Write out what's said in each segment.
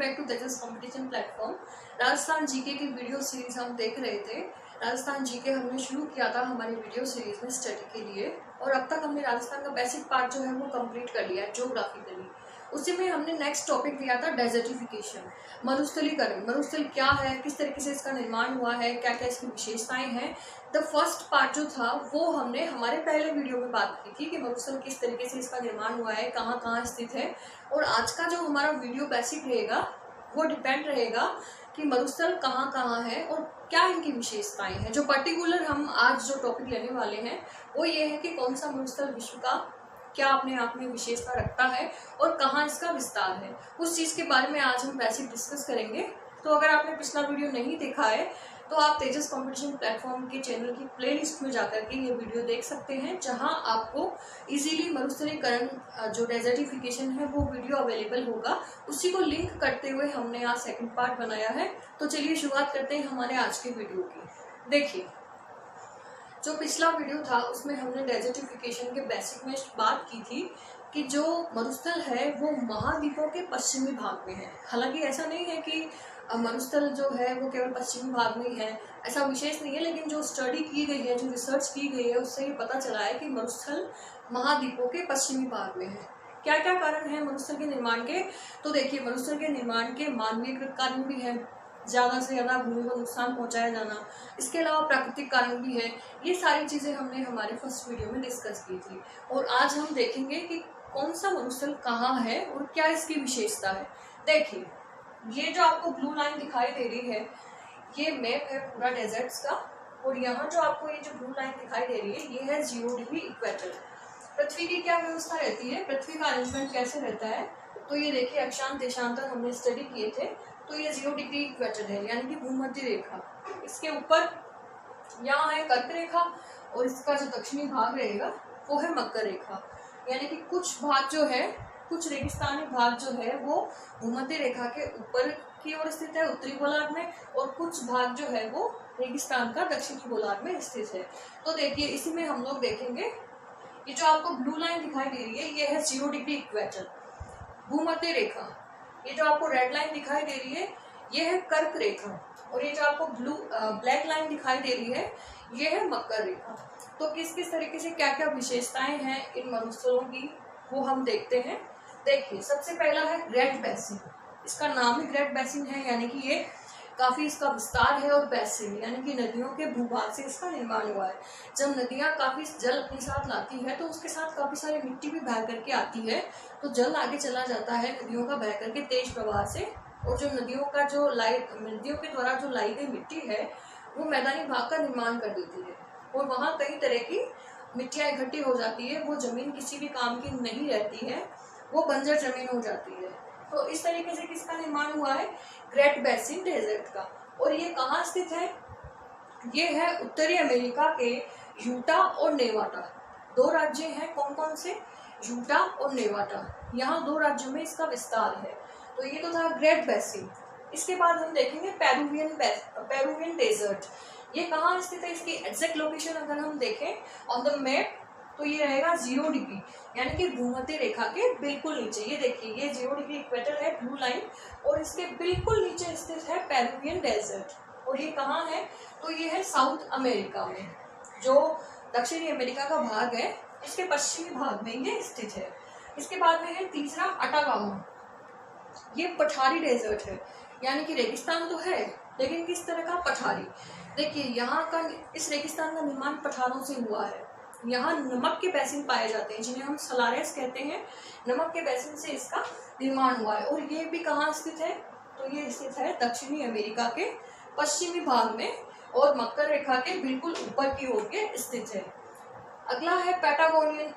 Back to Tejas competition platform. Rajasthan GK की video series हम देख रहे थे। राजस्थान जीके हमने शुरू किया था हमारी वीडियो सीरीज में स्टडी के लिए, और अब तक हमने राजस्थान का बेसिक पार्ट जो है वो कंप्लीट कर लिया है ज्योग्राफिकली। उसी में हमने नेक्स्ट टॉपिक लिया था डेजर्टिफिकेशन, मरुस्थलीकरण। मरुस्थल क्या है, किस तरीके से इसका निर्माण हुआ है, क्या क्या इसकी विशेषताएं हैं। द फर्स्ट पार्ट जो था वो हमने हमारे पहले वीडियो में बात की थी कि मरुस्थल किस तरीके से इसका निर्माण हुआ है, कहाँ कहाँ स्थित है। और आज का जो हमारा वीडियो बेसिक रहेगा वो डिपेंड रहेगा कि मरुस्थल कहाँ कहाँ है और क्या इनकी विशेषताएं हैं। जो पर्टिकुलर हम आज जो टॉपिक लेने वाले हैं वो ये है कि कौन सा मरुस्थल विश्व का क्या अपने आप में विशेषता रखता है और कहाँ इसका विस्तार है, उस चीज़ के बारे में आज हम बेसिक डिस्कस करेंगे। तो अगर आपने पिछला वीडियो नहीं देखा है तो आप तेजस कंपटीशन प्लेटफॉर्म के चैनल की प्लेलिस्ट में जाकर के ये वीडियो देख सकते हैं, जहां आपको इजीली मरुस्थलीकरण जो डेजर्टिफिकेशन है वो वीडियो अवेलेबल होगा। उसी को लिंक करते हुए हमने आज सेकंड पार्ट बनाया है। तो चलिए शुरुआत करते हैं हमारे आज के वीडियो की। देखिए, जो पिछला वीडियो था उसमें हमने डेजर्टिफिकेशन के बेसिक में बात की थी कि जो मरुस्थल है वो महाद्वीपों के पश्चिमी भाग में है। हालांकि ऐसा नहीं है कि मरुस्थल जो है वो केवल पश्चिमी भाग में ही है, ऐसा विशेष नहीं है, लेकिन जो स्टडी की गई है, जो रिसर्च की गई है, उससे ये पता चला है कि मरुस्थल महाद्वीपों के पश्चिमी भाग में है। क्या क्या कारण है मरुस्थल के निर्माण के? तो देखिए, मरुस्थल के निर्माण के मानवीयकृत कारण भी है, ज़्यादा से ज़्यादा भूमि को नुकसान पहुंचाया जाना, इसके अलावा प्राकृतिक कारण भी है। ये सारी चीज़ें हमने हमारे फर्स्ट वीडियो में डिस्कस की थी, और आज हम देखेंगे कि कौन सा मरुस्थल कहाँ है और क्या इसकी विशेषता है। देखिए, ये जो आपको ब्लू लाइन दिखाई दे रही है ये मैप है पूरा डेजर्ट्स का, और यहाँ जो आपको ये जो ब्लू लाइन दिखाई दे रही है ये है 0 डिग्री इक्वेटर। पृथ्वी की क्या व्यवस्था रहती है, पृथ्वी का अरेंजमेंट कैसे रहता है? तो ये देखिए, अक्षांश देशांतर हमने स्टडी किए थे, तो ये 0 डिग्री इक्वेटर है, यानी कि भूमध्य रेखा। इसके ऊपर यहाँ है कर्क रेखा, और इसका जो दक्षिणी भाग रहेगा वो है मकर रेखा। यानी कि कुछ भाग जो है, कुछ रेगिस्तानी भाग जो है वो भूमध्य रेखा के ऊपर की ओर स्थित है उत्तरी गोलार्ध में, और कुछ भाग जो है वो रेगिस्तान का दक्षिणी गोलार्ध में स्थित है। तो देखिए, इसी में हम लोग देखेंगे, ये जो आपको ब्लू लाइन दिखाई दे रही है ये है 0 डिग्री इक्वेटर, भूमध्य रेखा। ये जो आपको रेड लाइन दिखाई दे रही है ये है कर्क रेखा, और ये जो आपको ब्लैक लाइन दिखाई दे रही है ये है मकर रेखा। तो किस किस तरीके से क्या क्या विशेषताएं हैं इन मरुस्थलों की वो हम देखते हैं। देखिए, सबसे पहला है ग्रेट बेसिन। इसका नाम ही ग्रेट बेसिन है, यानी कि ये काफी इसका विस्तार है, और बेसिन यानी कि नदियों के भूभाग से इसका निर्माण हुआ है। जब नदियां काफी जल अपने साथ लाती है तो उसके साथ काफी सारी मिट्टी भी बह करके आती है, तो जल आगे चला जाता है नदियों का बह करके तेज प्रवाह से, और जो नदियों के द्वारा जो लाई गई मिट्टी है वो मैदानी भाग का निर्माण कर देती है, और वहाँ कई तरह की मिट्टियाँ इकट्ठी हो जाती है। वो जमीन किसी भी काम की नहीं रहती है, वो बंजर जमीन हो जाती है। तो इस तरीके से किसका निर्माण हुआ है? ग्रेट बेसिन डेजर्ट का। और ये कहाँ स्थित है? ये है उत्तरी अमेरिका के यूटा और नेवाडा, दो राज्य हैं। कौन कौन से? यूटा और नेवाडा, यहाँ दो राज्यों में इसका विस्तार है। तो ये तो था ग्रेट बेसिन। इसके बाद हम देखेंगे पेरुवियन डेजर्ट। ये कहाँ स्थित है? इसकी एग्जैक्ट लोकेशन अगर हम देखें ऑन द मैप तो ये रहेगा 0 डिग्री, यानी कि भूमध्य रेखा के बिल्कुल नीचे। ये देखिए, ये 0 डिग्री इक्वेटर है ब्लू लाइन, और इसके बिल्कुल नीचे स्थित है पेरुवियन डेजर्ट। और ये कहाँ है? तो ये है साउथ अमेरिका में, जो दक्षिणी अमेरिका का भाग है इसके पश्चिमी भाग में ये स्थित है। इसके बाद में है तीसरा अटाकामा। ये पठारी डेजर्ट है, यानी कि रेगिस्तान तो है लेकिन किस तरह का? पठारी। देखिए, यहाँ का इस रेगिस्तान का निर्माण पठारों से हुआ है। यहाँ नमक के बेसिन पाए जाते हैं जिन्हें हम सलारेस कहते हैं। नमक के बेसिन से इसका निर्माण हुआ है, और ये भी कहाँ स्थित है? तो ये स्थित है दक्षिणी अमेरिका के पश्चिमी भाग में, और मकर रेखा के बिल्कुल ऊपर की ओर के स्थित है। अगला है पैटागोनियन।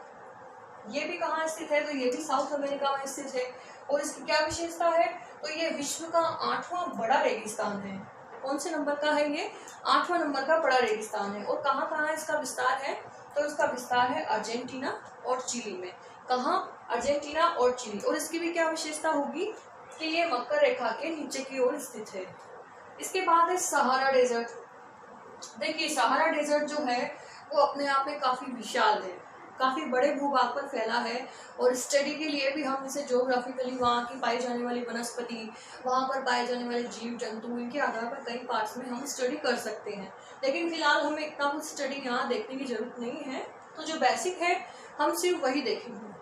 ये भी कहाँ स्थित है? तो ये भी साउथ अमेरिका में स्थित है, और इसकी क्या विशेषता है? तो ये विश्व का 8वां बड़ा रेगिस्तान है। कौन से नंबर का है ये? 8वां नंबर का बड़ा रेगिस्तान है। और कहाँ कहाँ इसका विस्तार है? तो इसका विस्तार है अर्जेंटीना और चिली में। कहाँ? अर्जेंटीना और चिली। और इसकी भी क्या विशेषता होगी कि ये मकर रेखा के नीचे की ओर स्थित है। इसके बाद है सहारा डेजर्ट। देखिए, सहारा डेजर्ट जो है वो अपने आप में काफी विशाल है। काफ़ी बड़े भूभाग पर फैला है और स्टडी के लिए भी हम इसे ज्योग्राफिकली वहाँ की पाई जाने वाली वनस्पति, वहाँ पर पाए जाने वाले जीव जंतु, इनके आधार पर कई पार्ट्स में हम स्टडी कर सकते हैं। लेकिन फिलहाल हमें इतना कुछ स्टडी यहाँ देखने की जरूरत नहीं है, तो जो बेसिक है हम सिर्फ वही देखेंगे।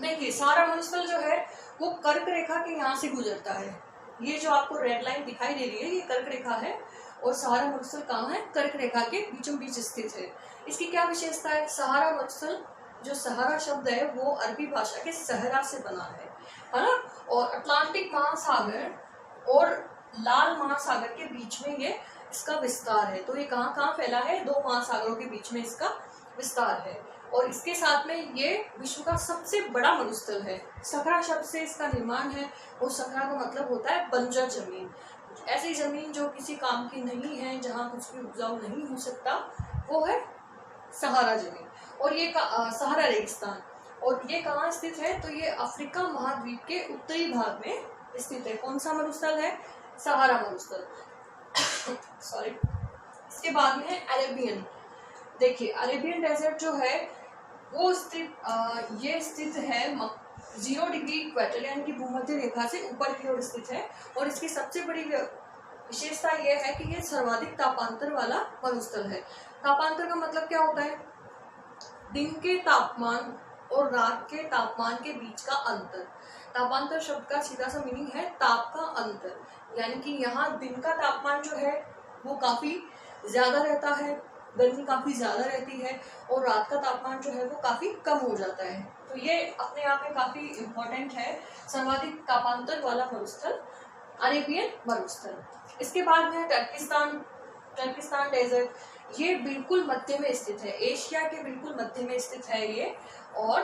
देखिए सहारा मरुस्थल जो है वो कर्क रेखा के यहाँ से गुजरता है। ये जो आपको रेड लाइन दिखाई दे रही है ये कर्क रेखा है और सहारा मरुस्थल कहाँ है? कर्क रेखा के बीचों बीच स्थित है। इसकी क्या विशेषता है? सहारा मरुस्थल, जो सहारा शब्द है वो अरबी भाषा के सहरा से बना है ना, और अटलांटिक महासागर और लाल महासागर के बीच में ये इसका विस्तार है। तो ये कहाँ कहाँ फैला है? 2 महासागरों के बीच में इसका विस्तार है और इसके साथ में ये विश्व का सबसे बड़ा मरुस्थल है। सखरा शब्द से इसका निर्माण है और सखरा का मतलब होता है बंजर जमीन, ऐसी जमीन जो किसी काम की नहीं है, जहाँ कुछ भी उपजाऊ नहीं हो सकता, वो है सहारा जमीन। और ये सहारा रेगिस्तान, और ये कहाँ स्थित है? तो ये अफ्रीका महाद्वीप के उत्तरी भाग में स्थित है। कौन सा मरुस्थल है? सहारा मरुस्थल सॉरी। इसके बाद में है अरेबियन। देखिए अरेबियन डेजर्ट जो है वो ये स्थित है 0 डिग्री इक्वेटर यानी कि भूमध्य रेखा से ऊपर की ओर स्थित है और इसकी सबसे बड़ी विशेषता यह है कि ये सर्वाधिक तापांतर वाला मरुस्थल है। तापांतर का मतलब क्या होता है? दिन के तापमान और रात के तापमान के बीच का अंतर। तापांतर शब्द का सीधा सा मीनिंग है ताप का अंतर, यानी कि यहाँ दिन का तापमान जो है वो काफी ज्यादा रहता है, गर्मी काफी ज्यादा रहती है, और रात का तापमान जो है वो काफी कम हो जाता है। तो ये अपने आप में काफी इम्पोर्टेंट है, सर्वाधिक तापांतर वाला मरुस्थल अरेबियन मरुस्थल। इसके बाद में टर्किस्तान डेजर्ट। ये बिल्कुल मध्य में स्थित है, एशिया के बिल्कुल मध्य में स्थित है ये। और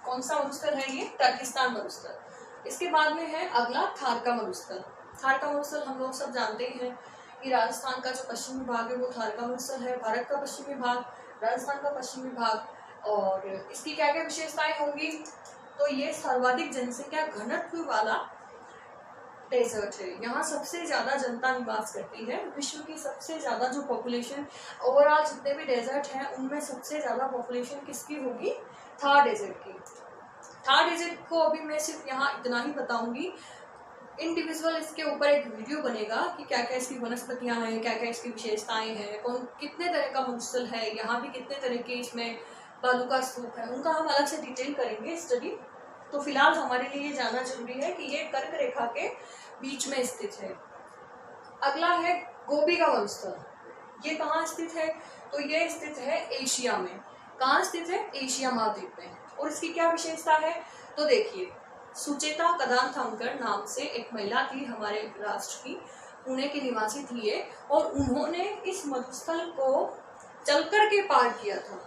कौन सा मरुस्थल है ये? टर्किस्तान मरुस्थल। इसके बाद में है अगला थार का मरुस्थल। थार का मरुस्थल हम लोग सब जानते हैं कि राजस्थान का जो पश्चिमी भाग है वो थार का मरुस्थल है, भारत का पश्चिमी भाग, राजस्थान का पश्चिमी भाग। और इसकी क्या क्या विशेषताएं होंगी? तो ये सर्वाधिक जनसंख्या घनत्व वाला डेजर्ट है। यहाँ सबसे ज्यादा जनता निवास करती है। विश्व की सबसे ज्यादा जो पॉपुलेशन, ओवरऑल जितने भी डेजर्ट हैं उनमें सबसे ज्यादा पॉपुलेशन किसकी होगी? थार डेजर्ट की। थार डेजर्ट को अभी मैं सिर्फ यहाँ इतना ही बताऊंगी, इंडिविजुअल इसके ऊपर एक वीडियो बनेगा कि क्या क्या इसकी वनस्पतियां हैं, क्या क्या इसकी विशेषताएं हैं, कौन कितने तरह का मरुस्थल है, यहाँ भी कितने तरह के इसमें बालू का स्तूप है, उनका हम अलग से डिटेल करेंगे स्टडी। तो फिलहाल हमारे लिए ये जानना जरूरी है कि ये कर्क रेखा के बीच में स्थित है। अगला है गोबी का मरुस्थल। ये कहाँ स्थित है? तो ये स्थित है एशिया में। कहाँ स्थित है? एशिया महाद्वीप में। और इसकी क्या विशेषता है? तो देखिए सुचेता कदानथांकर नाम से एक महिला थी हमारे राष्ट्र की, पुणे की निवासी थी ये, और उन्होंने इस मरुस्थल को चलकर के पार किया था।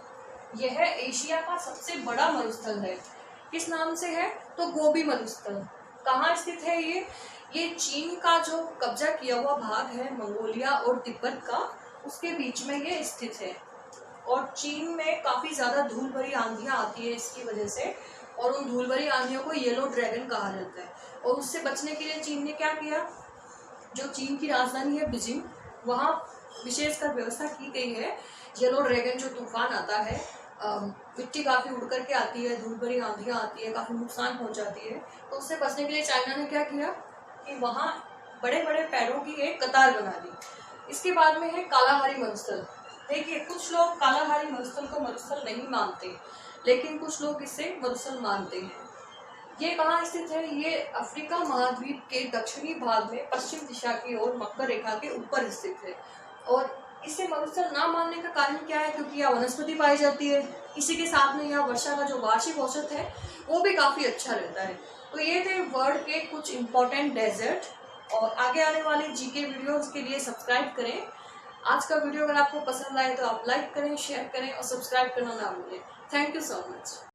यह एशिया का सबसे बड़ा मरुस्थल है। किस नाम से है? तो गोबी मरुस्थल। कहाँ स्थित है ये चीन का जो कब्जा किया हुआ भाग है मंगोलिया और तिब्बत का, उसके बीच में ये स्थित है। और चीन में काफी ज्यादा धूल भरी आंधियां आती है इसकी वजह से, और उन धूल भरी आंधियों को येलो ड्रैगन कहा जाता है। और उससे बचने के लिए चीन ने क्या किया? जो चीन की राजधानी है बीजिंग, वहाँ विशेषकर व्यवस्था की गई है। येलो ड्रैगन जो तूफान आता है, मिट्टी काफी उड़ करके आती है, धूल भरी आंधियां आती है, काफी नुकसान पहुंचाती है। तो उससे बचने के लिए चाइना ने क्या किया कि वहाँ बड़े बड़े पेड़ों की एक कतार बना दी। इसके बाद में है कालाहारी मरुस्थल। देखिए कुछ लोग कालाहारी मरुस्थल को मरुस्थल नहीं मानते, लेकिन कुछ लोग इसे मरुस्थल मानते हैं। ये कहाँ स्थित है? ये अफ्रीका महाद्वीप के दक्षिणी भाग में पश्चिम दिशा की ओर मकर रेखा के ऊपर स्थित है। और इसे मरुस्थल ना मानने का कारण क्या है? क्योंकि यहाँ वनस्पति पाई जाती है, इसी के साथ में यहाँ वर्षा का जो वार्षिक औसत है वो भी काफी अच्छा रहता है। तो ये थे वर्ल्ड के कुछ इंपॉर्टेंट डेजर्ट, और आगे आने वाली जीके वीडियोस के लिए सब्सक्राइब करें। आज का वीडियो अगर आपको पसंद आए तो आप लाइक करें, शेयर करें और सब्सक्राइब करना ना भूलें। Thank you so much.